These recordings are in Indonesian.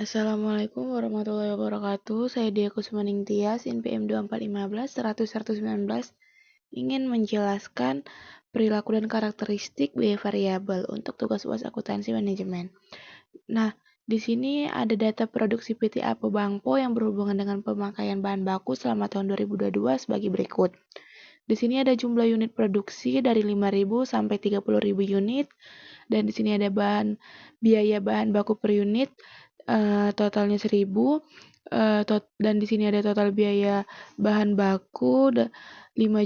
Assalamualaikum warahmatullahi wabarakatuh. Saya Dia Kusmaning Tias, NPM 2415 100 ingin menjelaskan perilaku dan karakteristik biaya variabel untuk tugas UAS akuntansi manajemen. Nah, di sini ada data produksi PT Apo Bangpo yang berhubungan dengan pemakaian bahan baku selama tahun 2022 sebagai berikut. Di sini ada jumlah unit produksi dari 5.000 sampai 30.000 unit, dan di sini ada biaya bahan baku per unit totalnya 1.000, dan di sini ada total biaya bahan baku 5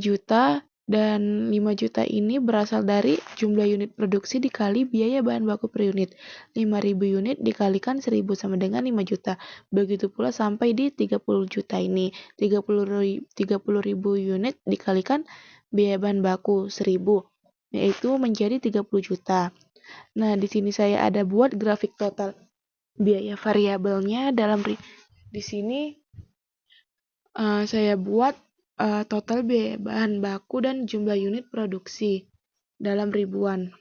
juta, dan 5 juta ini berasal dari jumlah unit produksi dikali biaya bahan baku per unit. 5.000 unit dikalikan 1.000 sama dengan 5 juta. Begitu pula sampai di 30 juta ini. 30.000 unit dikalikan biaya bahan baku 1.000, yaitu menjadi 30 juta. Nah, di sini saya ada buat grafik total biaya variabelnya di sini saya buat total biaya bahan baku dan jumlah unit produksi dalam ribuan.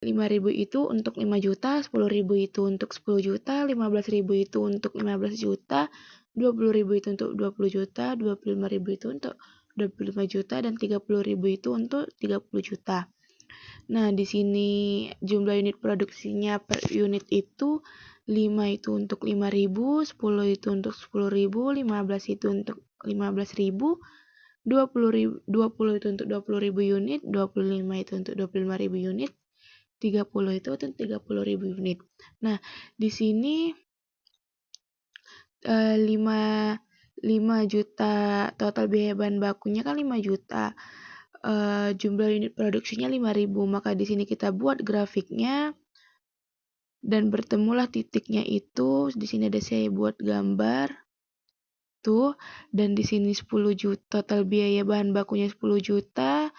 5.000 itu untuk 5 juta, 10.000 itu untuk 10 juta, 15.000 itu untuk 15 juta, 20.000 itu untuk 20 juta, 25.000 itu untuk 25 juta, dan 30.000 itu untuk 30 juta. Nah, di sini jumlah unit produksinya per unit itu 5 itu untuk 5.000, 10 itu untuk 10.000, 15 itu untuk 15.000, 20 itu untuk 20.000 unit, 25 itu untuk 25.000 unit, 30 itu untuk 30.000 unit. Nah, di sini 5 juta total biaya bahan bakunya kan 5 juta. Jumlah unit produksinya 5.000, maka di sini kita buat grafiknya dan bertemulah titiknya itu. Di sini ada saya buat gambar tuh, dan di sini 10 juta total biaya bahan bakunya 10 juta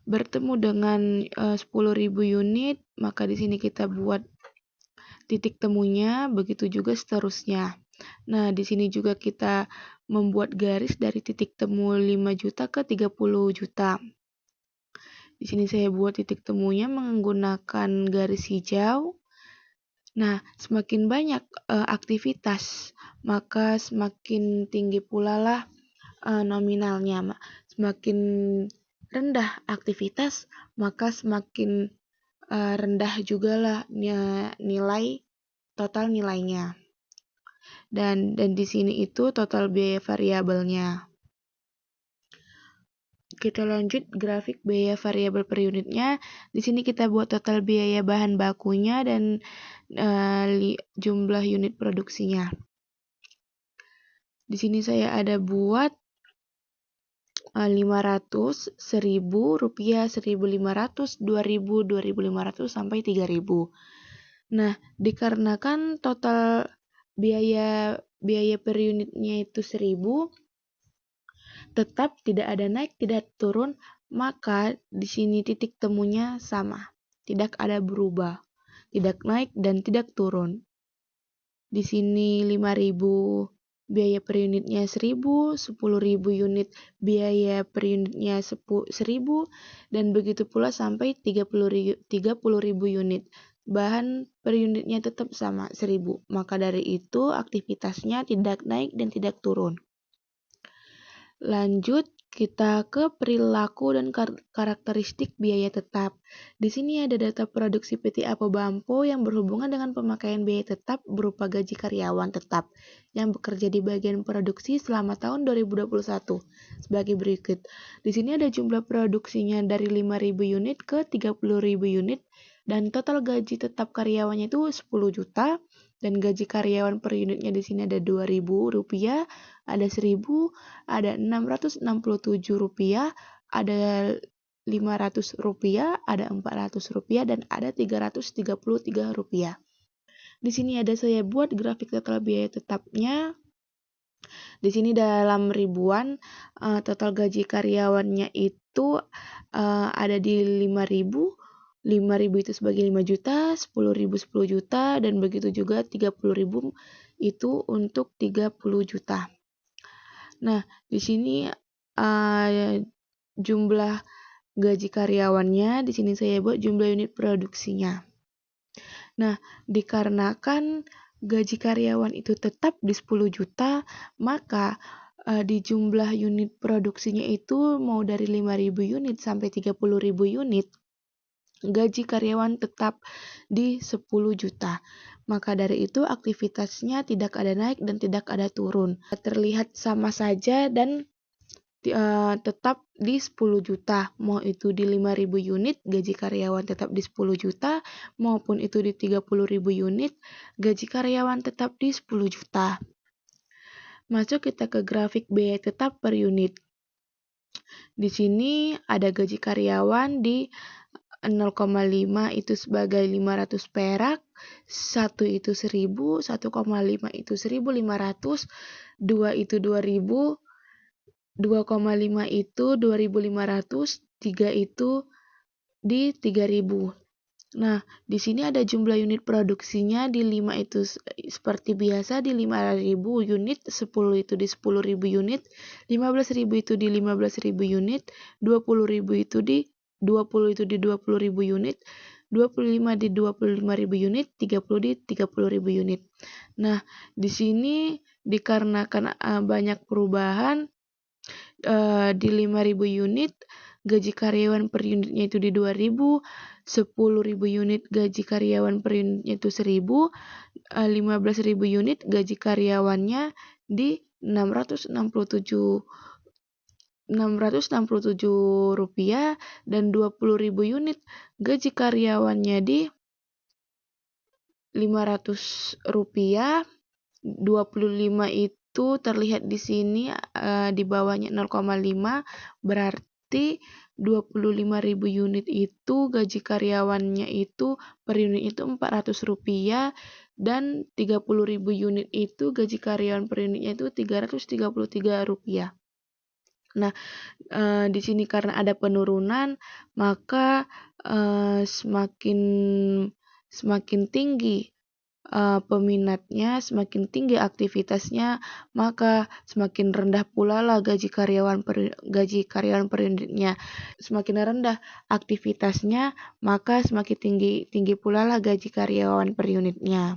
bertemu dengan 10.000 unit, maka di sini kita buat titik temunya, begitu juga seterusnya. Nah, di sini juga kita membuat garis dari titik temu 5 juta ke 30 juta. Di sini saya buat titik temunya menggunakan garis hijau. Nah, semakin banyak aktivitas, maka semakin tinggi pula lah nominalnya. Semakin rendah aktivitas, maka semakin rendah juga lah nilai total nilainya. Dan di sini itu total biaya variabelnya. Kita lanjut grafik biaya variabel per unitnya. Di sini kita buat total biaya bahan bakunya dan jumlah unit produksinya. Di sini saya ada buat 500, 1.000, rupiah 1.500, 2.000, 2.500 sampai 3.000. Nah, dikarenakan total biaya per unitnya itu 1.000, tetap tidak ada naik, tidak turun, maka di sini titik temunya sama, tidak ada berubah, tidak naik dan tidak turun. Di sini 5.000 biaya per unitnya 1.000, 10.000 unit biaya per unitnya 1.000, dan begitu pula sampai 30.000 unit. Bahan per unitnya tetap sama 1.000, maka dari itu aktivitasnya tidak naik dan tidak turun. Lanjut kita ke perilaku dan karakteristik biaya tetap. Di sini ada data produksi PT Apo Bampo yang berhubungan dengan pemakaian biaya tetap berupa gaji karyawan tetap yang bekerja di bagian produksi selama tahun 2021 sebagai berikut. Di sini ada jumlah produksinya dari 5.000 unit ke 30.000 unit, dan total gaji tetap karyawannya itu 10 juta, dan gaji karyawan per unitnya di sini ada 2.000 rupiah, ada 1.000, ada 667 rupiah, ada 500 rupiah, ada 400 rupiah, dan ada 333 rupiah. Di sini ada saya buat grafik total biaya tetapnya. Di sini dalam ribuan, total gaji karyawannya itu ada di 5.000. 5.000 itu sebagai 5 juta, 10.000 10 juta, dan begitu juga 30.000 itu untuk 30 juta. Nah, di sini jumlah gaji karyawannya, di sini saya buat jumlah unit produksinya. Nah, dikarenakan gaji karyawan itu tetap di 10 juta, maka di jumlah unit produksinya itu mau dari 5.000 unit sampai 30.000 unit, gaji karyawan tetap di 10 juta. Maka dari itu aktivitasnya tidak ada naik dan tidak ada turun. Terlihat sama saja dan tetap di 10 juta. Mau itu di 5.000 unit, gaji karyawan tetap di 10 juta, maupun itu di 30.000 unit, gaji karyawan tetap di 10 juta. Masuk kita ke grafik biaya tetap per unit. Di sini ada gaji karyawan di 0,5 itu sebagai 500 perak, 1 itu 1.000, 1,5 itu 1.500, 2 itu 2.000, 2,5 itu 2.500, 3 itu di 3.000. Nah, di sini ada jumlah unit produksinya di 5 itu seperti biasa di 5.000 unit, 10 itu di 10.000 unit, 15.000 itu di 15.000 unit, 20.000 itu di 20 itu di 20.000 unit, 25 di 25.000 unit, 30 di 30.000 unit. Nah, di sini dikarenakan banyak perubahan di 5.000 unit, gaji karyawan per unitnya itu di 2.000, 10.000 unit gaji karyawan per unitnya itu 1.000, 15.000 unit gaji karyawannya di 667 rupiah, dan 20.000 unit gaji karyawannya di 500 rupiah. 25 itu terlihat di sini di bawahnya 0,5, berarti 25.000 unit itu gaji karyawannya itu per unit itu 400 rupiah, dan 30.000 unit itu gaji karyawan per unitnya itu 333 rupiah. Nah, di sini karena ada penurunan, maka semakin tinggi peminatnya, semakin tinggi aktivitasnya, maka semakin rendah pula lah gaji karyawan per unitnya. Semakin rendah aktivitasnya, maka semakin tinggi pula lah gaji karyawan per unitnya.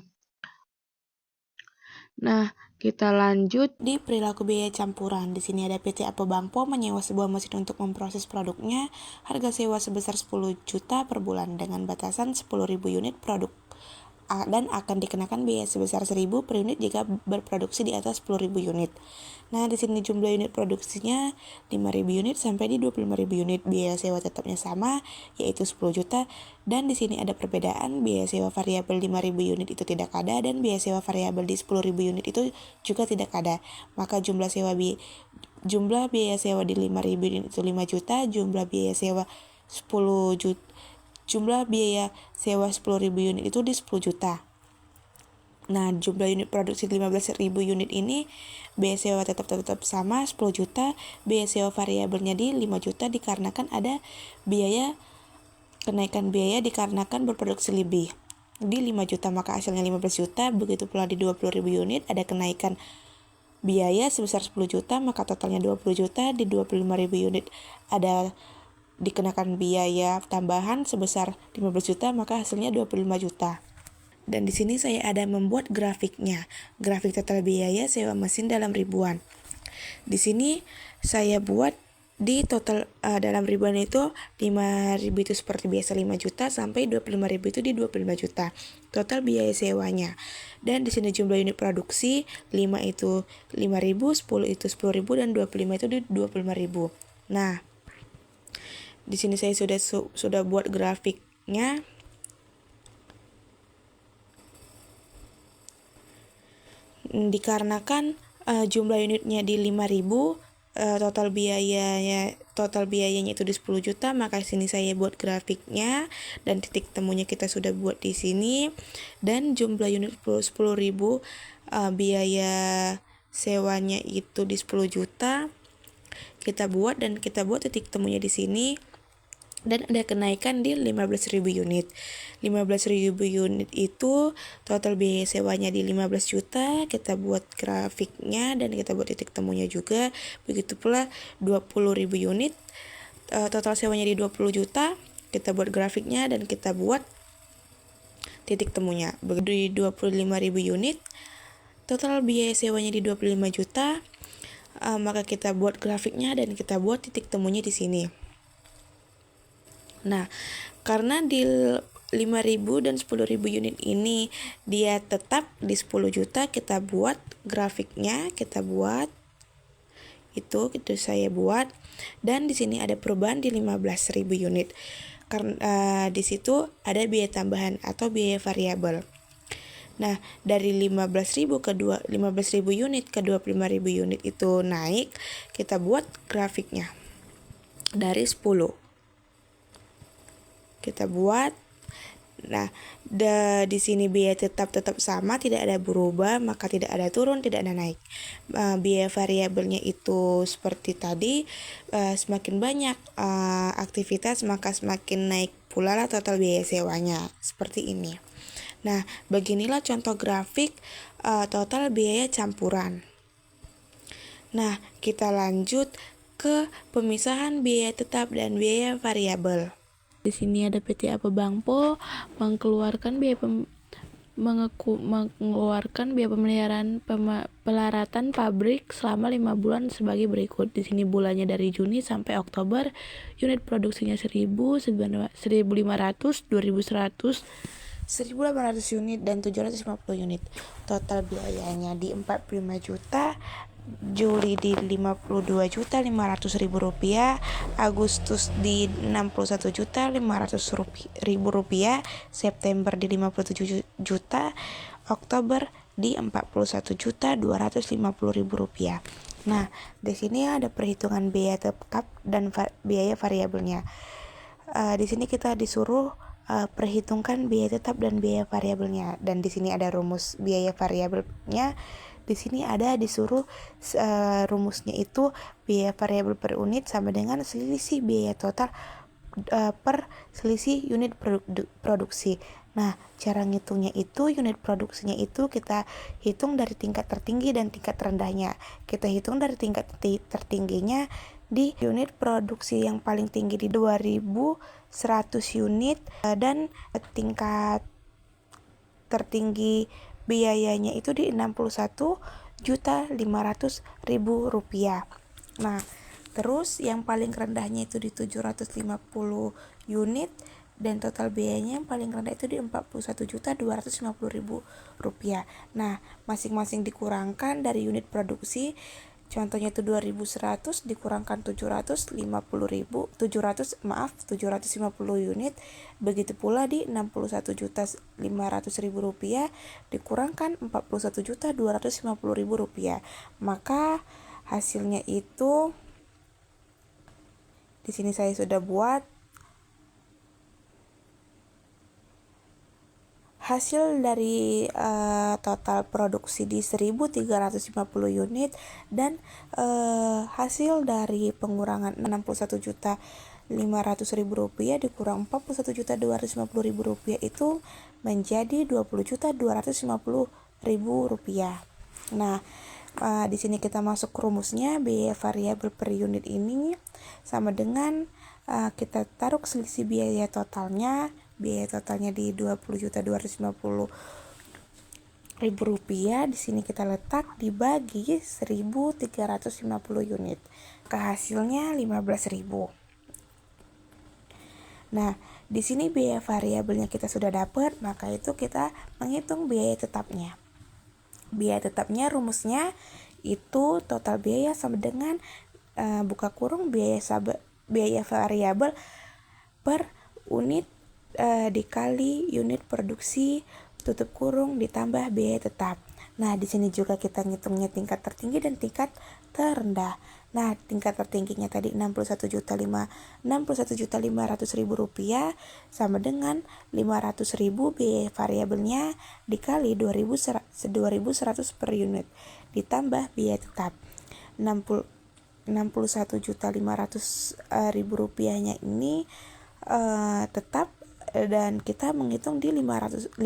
Nah, kita lanjut di perilaku biaya campuran. Di sini ada PT Apo Bangpo menyewa sebuah mesin untuk memproses produknya. Harga sewa sebesar 10 juta per bulan dengan batasan 10.000 unit produk, dan akan dikenakan biaya sebesar 1.000 per unit jika berproduksi di atas 10.000 unit. Nah, di sini jumlah unit produksinya 5.000 unit sampai di 25.000 unit. Biaya sewa tetapnya sama, yaitu 10 juta. Dan di sini ada perbedaan, biaya sewa variabel 5.000 unit itu tidak ada, dan biaya sewa variabel di 10.000 unit itu juga tidak ada. Maka jumlah biaya sewa di 5.000 unit itu 5 juta, jumlah biaya sewa 10 juta. Jumlah biaya sewa 10.000 unit itu di 10 juta. Nah, jumlah unit produksi 15.000 unit ini biaya sewa tetap sama 10 juta. Biaya sewa variabelnya di 5 juta dikarenakan ada kenaikan biaya dikarenakan berproduksi lebih di 5 juta, maka hasilnya 15 juta. Begitu pula di 20.000 unit ada kenaikan biaya sebesar 10 juta, maka totalnya 20 juta. Di 25.000 unit ada dikenakan biaya tambahan sebesar 15 juta, maka hasilnya 25 juta. Dan di sini saya ada membuat grafiknya. Grafik total biaya sewa mesin dalam ribuan. Di sini saya buat di total dalam ribuan itu 5.000 itu seperti biasa 5 juta sampai 25.000 itu di 25 juta. Total biaya sewanya. Dan di sini jumlah unit produksi 5 itu 5.000, 10 itu 10.000, dan 25 itu di 25.000. Nah, di sini saya sudah buat grafiknya. Dikarenakan jumlah unitnya di 5.000, total biayanya itu di 10 juta, maka sini saya buat grafiknya dan titik temunya kita sudah buat di sini. Dan jumlah unit 10.000, biaya sewanya itu di 10 juta. Kita buat titik temunya di sini. Dan ada kenaikan di 15.000 unit. 15.000 unit itu total biaya sewanya di 15 juta. Kita buat grafiknya dan kita buat titik temunya juga. Begitu pula 20.000 unit, total sewanya di 20 juta. Kita buat grafiknya dan kita buat titik temunya. Di 25.000 unit, total biaya sewanya di 25 juta, maka kita buat grafiknya dan kita buat titik temunya di sini. Nah, karena di 5.000 dan 10.000 unit ini dia tetap di 10 juta, kita buat grafiknya, kita buat itu saya buat, dan di sini ada perubahan di 15.000 unit. Karena di situ ada biaya tambahan atau biaya variabel. Nah, dari 15.000 ke 15.000 unit ke 25.000 unit itu naik, kita buat grafiknya dari 10. Kita buat. Nah, di sini biaya tetap sama, tidak ada berubah, maka tidak ada turun, tidak ada naik. Biaya variabelnya itu seperti tadi, semakin banyak aktivitas maka semakin naik pula lah total biaya sewanya, seperti ini. Nah, beginilah contoh grafik total biaya campuran. Nah, kita lanjut ke pemisahan biaya tetap dan biaya variabel. Di sini ada PT Apa Bangpo mengeluarkan biaya mengeluarkan biaya pemeliharaan pelaratan pabrik selama 5 bulan sebagai berikut. Di sini bulannya dari Juni sampai Oktober, unit produksinya 1.000, 1.500, 2.100, 1.800 unit dan 750 unit. Total biayanya di 45 juta, Juli di 52.500.000 rupiah, Agustus di 61.500.000 rupiah, September di 57 juta, Oktober di 41.250.000 rupiah. Nah, di sini ada perhitungan biaya tetap dan biaya variabelnya. Di sini kita disuruh perhitungkan biaya tetap dan biaya variabelnya, dan di sini ada rumus biaya variabelnya. Di sini ada disuruh rumusnya itu biaya variabel per unit sama dengan selisih biaya total per selisih unit produksi. Nah, cara ngitungnya itu unit produksinya itu kita hitung dari tingkat tertinggi dan tingkat terendahnya. Kita hitung dari tingkat tertingginya di unit produksi yang paling tinggi di 2.100 unit dan tingkat tertinggi biayanya itu di 61.500.000 rupiah. Nah, terus yang paling rendahnya itu di 750 unit dan total biayanya yang paling rendah itu di 41.250.000 rupiah. Nah, masing-masing dikurangkan dari unit produksi. Contohnya itu 2.100 dikurangkan 750 unit. Begitu pula di 61.500.000 rupiah dikurangkan 41.250.000 rupiah. Maka hasilnya itu di sini saya sudah buat. Hasil dari total produksi di 1.350 unit dan hasil dari pengurangan 61.500.000 rupiah dikurang 41.250.000 rupiah itu menjadi 20.250.000 rupiah. Nah, di sini kita masuk rumusnya. Biaya variabel per unit ini sama dengan kita taruh selisih biaya totalnya. Biaya totalnya di 20.250.000 rupiah. Di sini kita letak dibagi 1.350 unit. Hasilnya 15.000. Nah, di sini biaya variabelnya kita sudah dapat, maka itu kita menghitung biaya tetapnya. Biaya tetapnya rumusnya itu total biaya sama dengan buka kurung biaya variabel per unit dikali unit produksi tutup kurung ditambah biaya tetap. Nah, di sini juga kita ngitungnya tingkat tertinggi dan tingkat terendah. Nah, tingkat tertingginya tadi 61.500.000 rupiah sama dengan 500.000 biaya variabelnya dikali 2.100 per unit ditambah biaya tetap. 61.500.000 rupiahnya ini tetap, dan kita menghitung di 15.000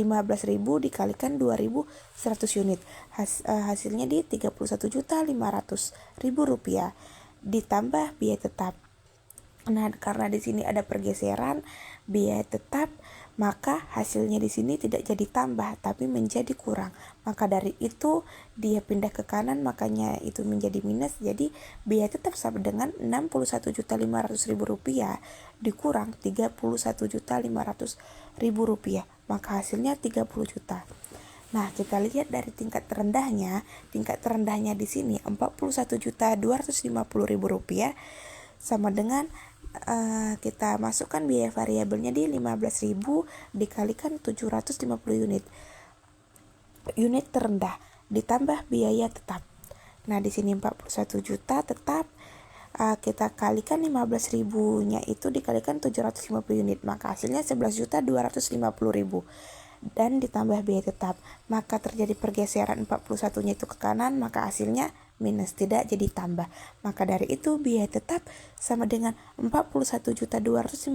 dikalikan 2.100 unit. Hasilnya di 31.500.000 rupiah ditambah biaya tetap. Nah, karena di sini ada pergeseran biaya tetap, maka hasilnya di sini tidak jadi tambah tapi menjadi kurang. Maka dari itu dia pindah ke kanan, makanya itu menjadi minus. Jadi biaya tetap sama dengan Rp61.500.000 dikurang Rp31.500.000, maka hasilnya 30 juta. Nah, kita lihat dari tingkat terendahnya. Tingkat terendahnya di sini Rp41.250.000 sama dengan kita masukkan biaya variabelnya di 15.000 dikalikan 750 unit terendah ditambah biaya tetap. Nah, di sini 41 juta tetap, kita kalikan 15.000-nya itu dikalikan 750 unit, maka hasilnya 11.250.000 dan ditambah biaya tetap. Maka terjadi pergeseran 41-nya itu ke kanan, maka hasilnya minus, tidak jadi tambah. Maka dari itu biaya tetap sama dengan Rp41.250.000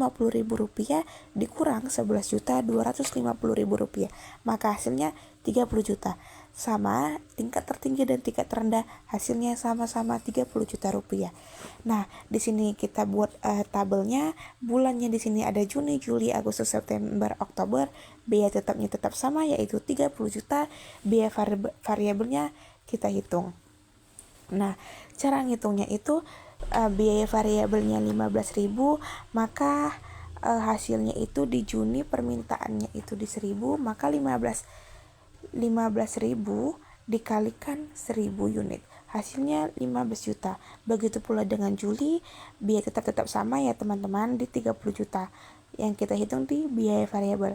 dikurang Rp11.250.000, maka hasilnya 30 juta. Sama tingkat tertinggi dan tingkat terendah, hasilnya sama-sama 30 juta rupiah. Nah, di sini kita buat tabelnya. Bulannya di sini ada Juni, Juli, Agustus, September, Oktober. Biaya tetapnya tetap sama, yaitu 30 juta. Biaya variabelnya kita hitung. Nah, cara ngitungnya itu biaya variabelnya 15.000, maka hasilnya itu di Juni permintaannya itu di 1.000, maka 15.000 dikalikan 1.000 unit. Hasilnya 15 juta. Begitu pula dengan Juli, biaya tetap sama ya teman-teman, di 30 juta. Yang kita hitung di biaya variabel.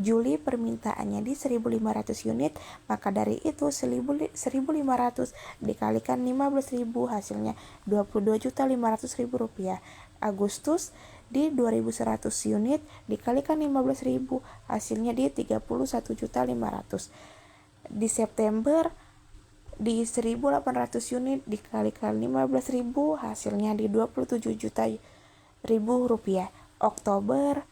Juli permintaannya di 1.500 unit, maka dari itu 1.500 dikalikan 15.000, hasilnya Rp22.500.000. Agustus di 2.100 unit dikalikan 15.000, hasilnya di 31.500. Di September di 1.800 unit dikalikan 15.000, hasilnya di Rp27.000. Oktober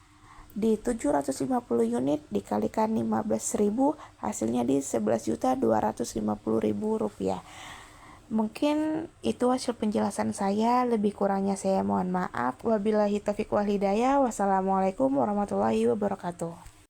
di 750 unit dikalikan 15.000, hasilnya di Rp11.250.000. Mungkin itu hasil penjelasan saya, lebih kurangnya saya mohon maaf. Wabillahi taufiq wal hidayah. Wassalamualaikum warahmatullahi wabarakatuh.